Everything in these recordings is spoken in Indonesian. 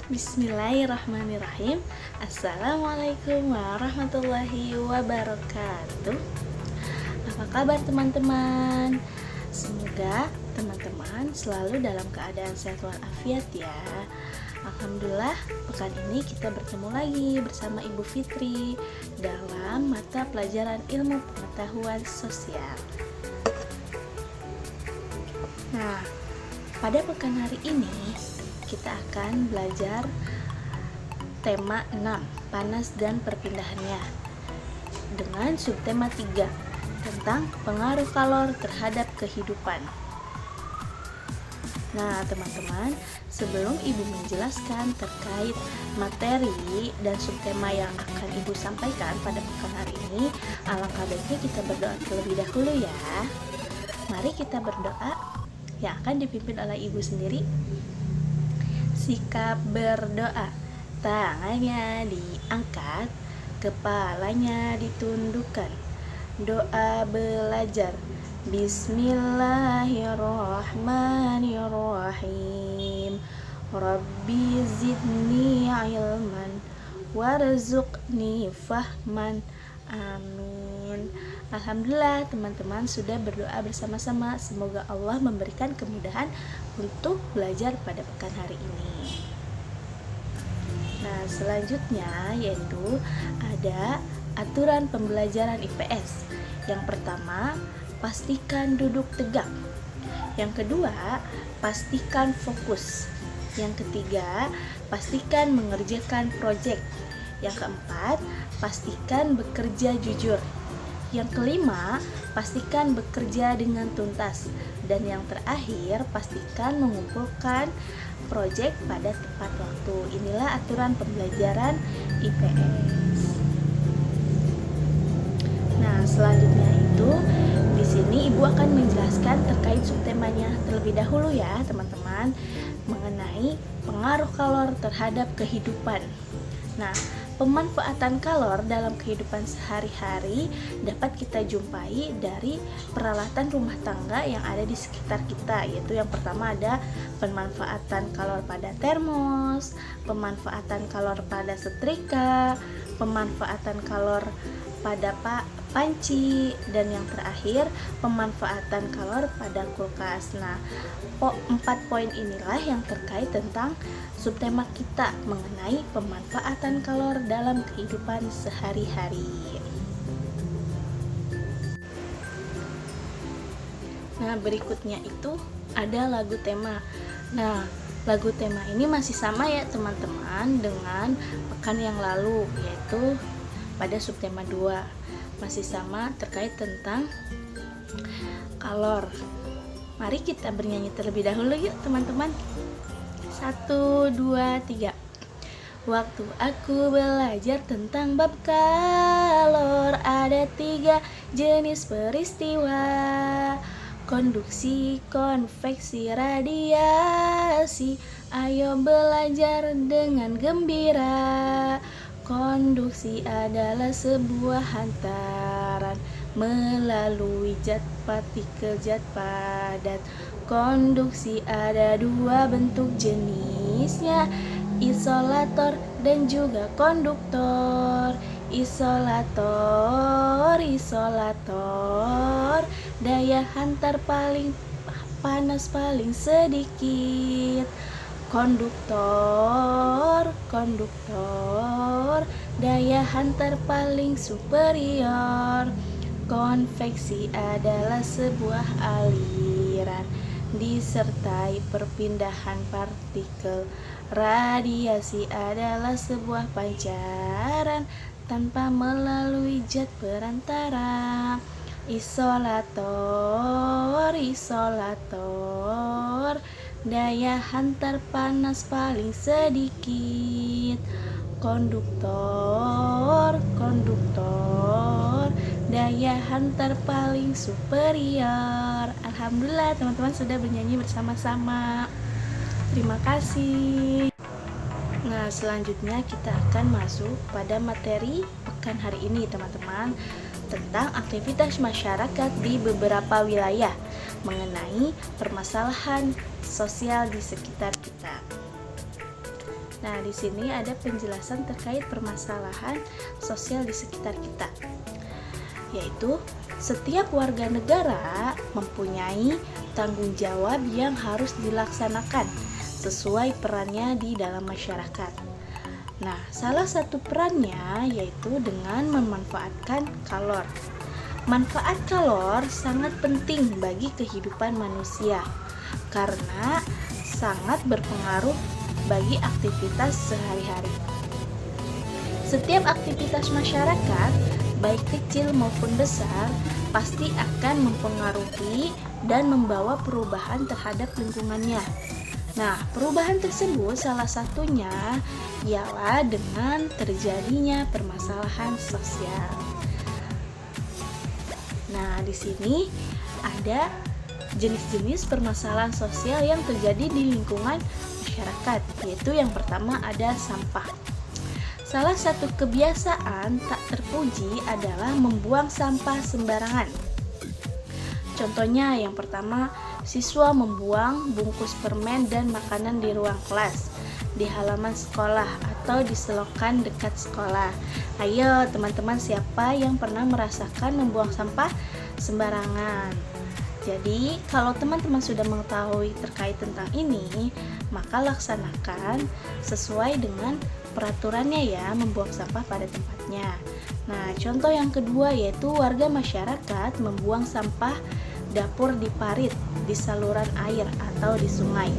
Bismillahirrahmanirrahim. Assalamualaikum warahmatullahi wabarakatuh. Apa kabar teman-teman? Semoga teman-teman selalu dalam keadaan sehat walafiat ya. Alhamdulillah, pekan ini kita bertemu lagi bersama Ibu Fitri dalam mata pelajaran ilmu pengetahuan sosial. Nah, pada pekan hari ini kita akan belajar tema 6, panas dan perpindahannya, dengan subtema 3, tentang pengaruh kalor terhadap kehidupan. Nah teman-teman, sebelum Ibu menjelaskan terkait materi dan subtema yang akan Ibu sampaikan pada pekan hari ini, alangkah baiknya kita berdoa terlebih dahulu ya. Mari kita berdoa yang akan dipimpin oleh Ibu sendiri. Sikap berdoa, tangannya diangkat, kepalanya ditundukkan. Doa belajar, Bismillahirrahmanirrahim. Rabbi zidni ilman warzuqni fahman. Amin. Alhamdulillah teman-teman sudah berdoa bersama-sama. Semoga Allah memberikan kemudahan untuk belajar pada pekan hari ini. Nah selanjutnya yaitu ada aturan pembelajaran IPS. Yang pertama, pastikan duduk tegak. Yang kedua, pastikan fokus. Yang ketiga, pastikan mengerjakan proyek. Yang keempat, pastikan bekerja jujur. Yang kelima, pastikan bekerja dengan tuntas. Dan yang terakhir, pastikan mengumpulkan proyek pada tepat waktu. Inilah aturan pembelajaran IPS. Nah, selanjutnya itu di sini Ibu akan menjelaskan terkait subtemanya terlebih dahulu ya, teman-teman, mengenai pengaruh kalor terhadap kehidupan. Nah, pemanfaatan kalor dalam kehidupan sehari-hari dapat kita jumpai dari peralatan rumah tangga yang ada di sekitar kita, yaitu yang pertama ada pemanfaatan kalor pada termos, pemanfaatan kalor pada setrika, pemanfaatan kalor pada panci, dan yang terakhir pemanfaatan kalor pada kulkas. Nah, 4 poin inilah yang terkait tentang subtema kita mengenai pemanfaatan kalor dalam kehidupan sehari-hari. Nah, berikutnya itu ada lagu tema. Nah, lagu tema ini masih sama ya teman-teman dengan pekan yang lalu, yaitu pada subtema 2. Masih sama terkait tentang kalor. Mari kita bernyanyi terlebih dahulu yuk teman-teman. 1, 2, 3. Waktu aku belajar tentang bab kalor, ada 3 jenis peristiwa: konduksi, konveksi, radiasi. Ayo belajar dengan gembira. Konduksi adalah sebuah hantaran melalui zat partikel zat padat. Konduksi ada 2 bentuk jenisnya, isolator dan juga konduktor. Isolator, daya hantar paling panas paling sedikit. Konduktor, daya hantar paling superior. Konveksi adalah sebuah aliran disertai perpindahan partikel. Radiasi adalah sebuah pancaran tanpa melalui zat perantara. Isolator, daya hantar panas paling sedikit. Konduktor, daya hantar paling superior. Alhamdulillah teman-teman sudah bernyanyi bersama-sama. Terima kasih. Nah, selanjutnya kita akan masuk pada materi pekan hari ini teman-teman, tentang aktivitas masyarakat di beberapa wilayah mengenai permasalahan sosial di sekitar kita. Nah, di sini ada penjelasan terkait permasalahan sosial di sekitar kita, yaitu setiap warga negara mempunyai tanggung jawab yang harus dilaksanakan sesuai perannya di dalam masyarakat. Nah, salah satu perannya yaitu dengan memanfaatkan kalor. Manfaat kalor sangat penting bagi kehidupan manusia karena sangat berpengaruh bagi aktivitas sehari-hari. Setiap aktivitas masyarakat, baik kecil maupun besar, pasti akan mempengaruhi dan membawa perubahan terhadap lingkungannya. Nah, perubahan tersebut salah satunya ialah dengan terjadinya permasalahan sosial. Nah, di sini ada jenis-jenis permasalahan sosial yang terjadi di lingkungan masyarakat, yaitu yang pertama ada sampah. Salah satu kebiasaan tak terpuji adalah membuang sampah sembarangan. Contohnya yang pertama, siswa membuang bungkus permen dan makanan di ruang kelas, di halaman sekolah, atau di selokan dekat sekolah. Ayo teman-teman, siapa yang pernah merasakan membuang sampah sembarangan? Jadi, kalau teman-teman sudah mengetahui terkait tentang ini, maka laksanakan sesuai dengan peraturannya ya, membuang sampah pada tempatnya. Nah, contoh yang kedua yaitu warga masyarakat membuang sampah dapur di parit, di saluran air atau di sungai.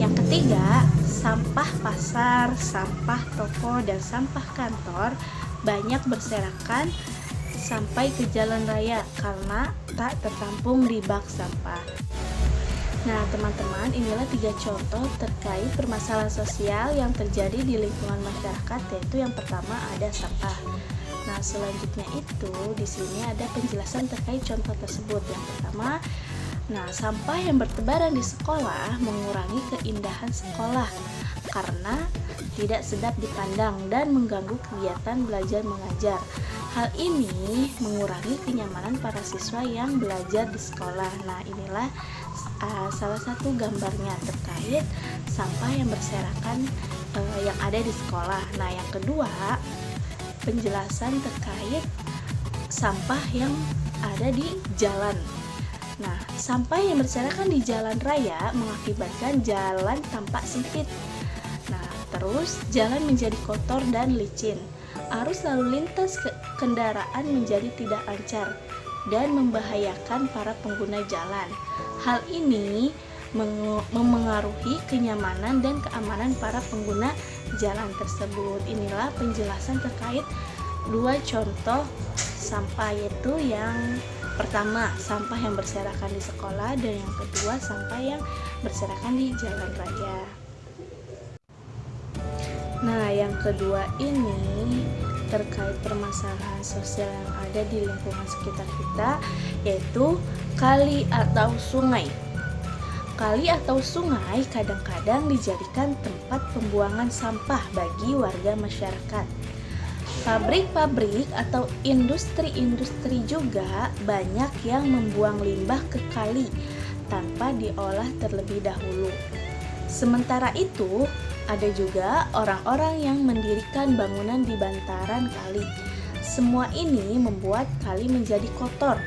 Yang ketiga, sampah pasar, sampah toko, dan sampah kantor banyak berserakan sampai ke jalan raya karena tak tertampung di bak sampah. Nah, teman-teman, inilah 3 contoh terkait permasalahan sosial yang terjadi di lingkungan masyarakat, yaitu yang pertama ada sampah. Nah, selanjutnya itu di sini ada penjelasan terkait contoh tersebut. Yang pertama, sampah yang bertebaran di sekolah mengurangi keindahan sekolah karena tidak sedap dipandang dan mengganggu kegiatan belajar mengajar. Hal ini mengurangi kenyamanan para siswa yang belajar di sekolah. Nah, inilah salah satu gambarnya terkait sampah yang berserakan yang ada di sekolah. Nah, yang kedua, penjelasan terkait sampah yang ada di jalan. Nah, sampah yang berserakan di jalan raya mengakibatkan jalan tampak sempit. Nah, terus jalan menjadi kotor dan licin. Arus lalu lintas kendaraan menjadi tidak lancar dan membahayakan para pengguna jalan. Hal ini memengaruhi kenyamanan dan keamanan para pengguna jalan tersebut. Inilah penjelasan terkait 2 contoh sampah, yaitu yang pertama sampah yang berserakan di sekolah dan yang kedua sampah yang berserakan di jalan raya. Nah, yang kedua ini terkait permasalahan sosial yang ada di lingkungan sekitar kita, yaitu kali atau sungai. Kali atau sungai kadang-kadang dijadikan tempat pembuangan sampah bagi warga masyarakat. Pabrik-pabrik atau industri-industri juga banyak yang membuang limbah ke kali tanpa diolah terlebih dahulu. Sementara itu, ada juga orang-orang yang mendirikan bangunan di bantaran kali. Semua ini membuat kali menjadi kotor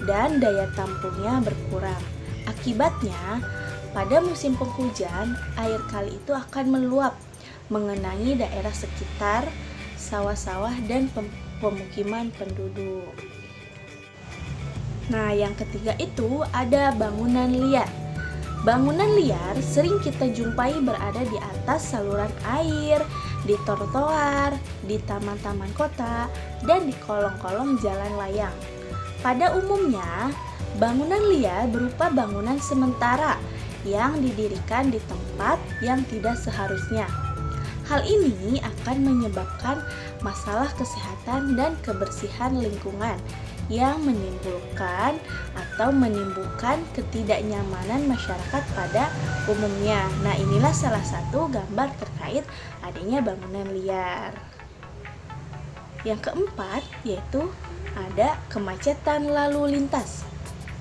dan daya tampungnya berkurang. Akibatnya, pada musim penghujan, air kali itu akan meluap, mengenangi daerah sekitar, sawah-sawah, dan pemukiman penduduk. Nah, yang ketiga itu ada bangunan liar. Bangunan liar sering kita jumpai berada di atas saluran air, di trotoar, di taman-taman kota, dan di kolong-kolong jalan layang. Pada umumnya, bangunan liar berupa bangunan sementara yang didirikan di tempat yang tidak seharusnya. Hal ini akan menyebabkan masalah kesehatan dan kebersihan lingkungan yang menimbulkan ketidaknyamanan masyarakat pada umumnya. Nah, inilah salah satu gambar terkait adanya bangunan liar. Yang keempat yaitu ada kemacetan lalu lintas.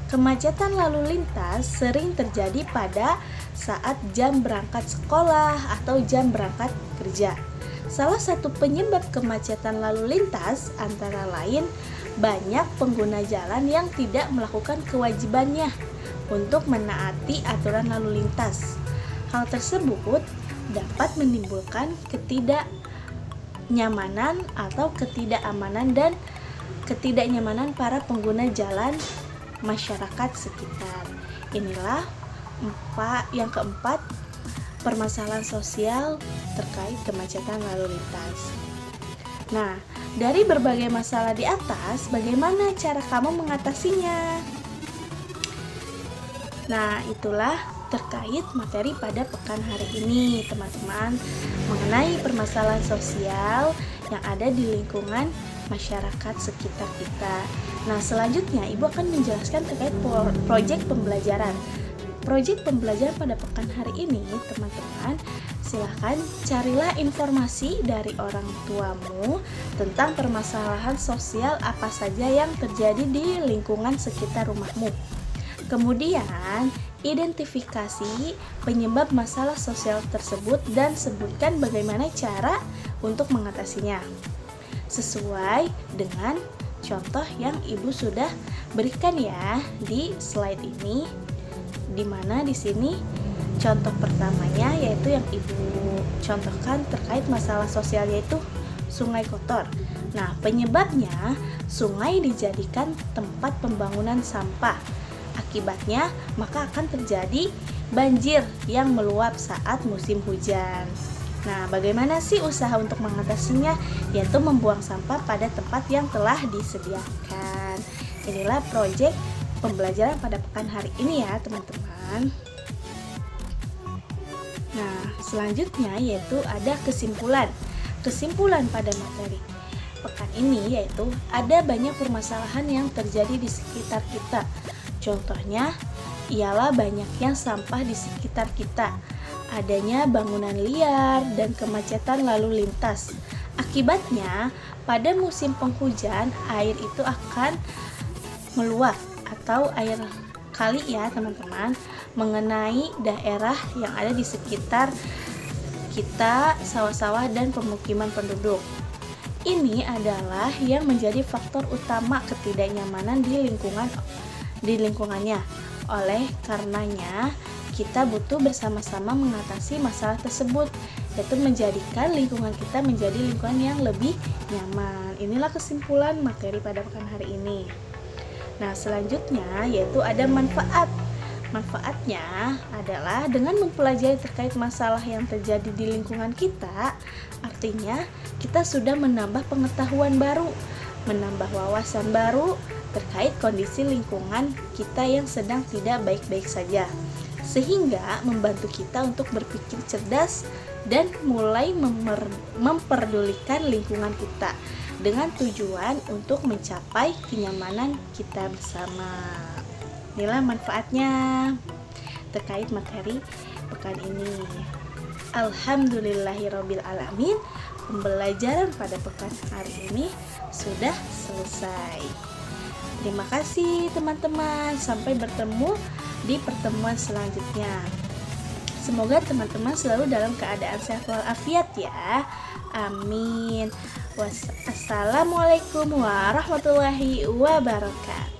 Kemacetan lalu lintas sering terjadi pada saat jam berangkat sekolah atau jam berangkat kerja. Salah satu penyebab kemacetan lalu lintas antara lain banyak pengguna jalan yang tidak melakukan kewajibannya untuk menaati aturan lalu lintas. Hal tersebut dapat menimbulkan ketidaknyamanan atau ketidakamanan dan ketidaknyamanan para pengguna jalan masyarakat sekitar. Inilah yang keempat, permasalahan sosial terkait kemacetan lalu lintas. Nah, dari berbagai masalah di atas, bagaimana cara kamu mengatasinya? Nah, itulah terkait materi pada pekan hari ini, teman-teman, mengenai permasalahan sosial yang ada di lingkungan masyarakat sekitar kita. Nah, selanjutnya Ibu akan menjelaskan terkait proyek pembelajaran. Proyek pembelajaran pada pekan hari ini, teman-teman, silahkan carilah informasi dari orang tuamu tentang permasalahan sosial apa saja yang terjadi di lingkungan sekitar rumahmu. Kemudian, identifikasi penyebab masalah sosial tersebut dan sebutkan bagaimana cara untuk mengatasinya. Sesuai dengan contoh yang Ibu sudah berikan ya di slide ini, di mana di sini contoh pertamanya yaitu yang Ibu contohkan terkait masalah sosial yaitu sungai kotor. Nah, penyebabnya sungai dijadikan tempat pembangunan sampah. Akibatnya, maka akan terjadi banjir yang meluap saat musim hujan. Nah, bagaimana sih usaha untuk mengatasinya? Yaitu membuang sampah pada tempat yang telah disediakan. Inilah proyek pembelajaran pada pekan hari ini ya, teman-teman. Nah, selanjutnya yaitu ada kesimpulan. Kesimpulan pada materi pekan ini yaitu ada banyak permasalahan yang terjadi di sekitar kita. Contohnya ialah banyaknya sampah di sekitar kita, adanya bangunan liar dan kemacetan lalu lintas. Akibatnya, pada musim penghujan air itu akan meluap atau air kali ya teman-teman, mengenai daerah yang ada di sekitar kita, sawah-sawah dan pemukiman penduduk. Ini adalah yang menjadi faktor utama ketidaknyamanan di lingkungannya. Oleh karenanya, kita butuh bersama-sama mengatasi masalah tersebut, yaitu menjadikan lingkungan kita menjadi lingkungan yang lebih nyaman. Inilah kesimpulan materi pada pekan hari ini. Nah, selanjutnya yaitu ada manfaat. Manfaatnya adalah dengan mempelajari terkait masalah yang terjadi di lingkungan kita, artinya kita sudah menambah pengetahuan baru, menambah wawasan baru terkait kondisi lingkungan kita yang sedang tidak baik-baik saja, sehingga membantu kita untuk berpikir cerdas dan mulai memperdulikan lingkungan kita dengan tujuan untuk mencapai kenyamanan kita bersama. Inilah manfaatnya terkait materi pekan ini. Alhamdulillahirabbil alamin, pembelajaran pada pekan hari ini sudah selesai. Terima kasih teman-teman, sampai bertemu di pertemuan selanjutnya. Semoga teman-teman selalu dalam keadaan sehat walafiat ya. Amin. Wassalamualaikum warahmatullahi wabarakatuh.